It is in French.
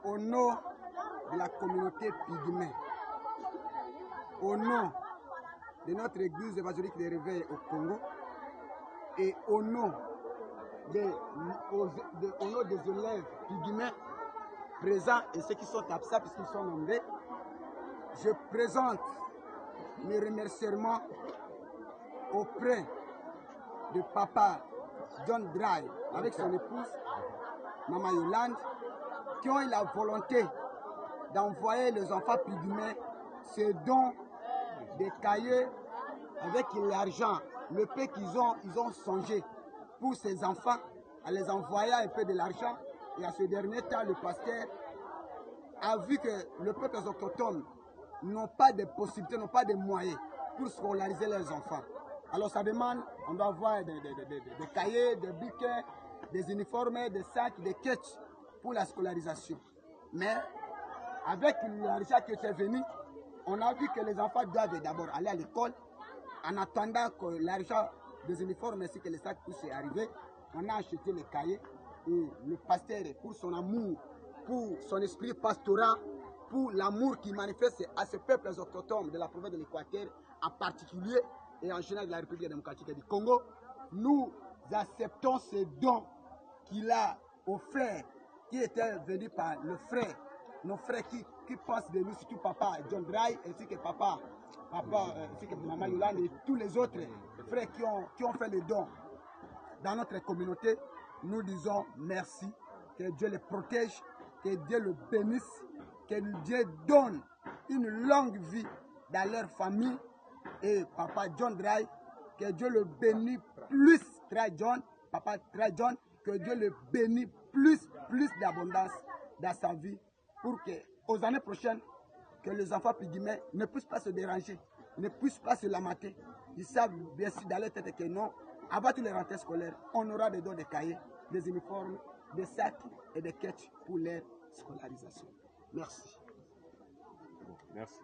au nom de la communauté pygmée, au nom de notre église évangélique de réveil au Congo et au nom des élèves pygmées présents et ceux qui sont absents puisqu'ils sont nombreux, je présente mes remerciements auprès de papa John Dry avec son épouse Maman Yolande qui ont eu la volonté d'envoyer les enfants pygmées ce don des cahiers avec l'argent, le peu qu'ils ont, ils ont songé pour ces enfants à les envoyer un peu de l'argent. Et à ce dernier temps, le pasteur a vu que le peuple autochtone n'ont pas de possibilités, n'ont pas de moyens pour scolariser leurs enfants. Alors ça demande, on doit avoir des cahiers, des biquets, des uniformes, des sacs, des quêtes pour la scolarisation. Mais avec l'argent qui était venu, on a vu que les enfants doivent d'abord aller à l'école. En attendant que l'argent des uniformes ainsi que les sacs puissent arriver, on a acheté les cahiers et le pasteur, pour son amour, pour son esprit pastoral, pour l'amour qu'il manifeste à ces peuples autochtones de la province de l'Équateur, en particulier et en général de la République démocratique du Congo, nous acceptons ce don qu'il a aux frères qui étaient venus par le frère, nos frères qui pensent de nous, surtout papa John Dry, ainsi que ainsi que maman Yolande et tous les autres frères qui ont fait le don dans notre communauté. Nous disons merci, que Dieu les protège, que Dieu le bénisse, que Dieu donne une longue vie dans leur famille. Et papa John Dry, que Dieu le bénisse plus, papa Dry John, que Dieu le bénisse plus d'abondance dans sa vie pour que aux années prochaines, que les enfants pygmées ne puissent pas se déranger, ne puissent pas se lamenter. Ils savent bien sûr dans leur tête que non, avant tous les rentrées scolaires, on aura des dons de cahiers, des uniformes, des sacs et des quêtes pour leur scolarisation. Merci. Merci.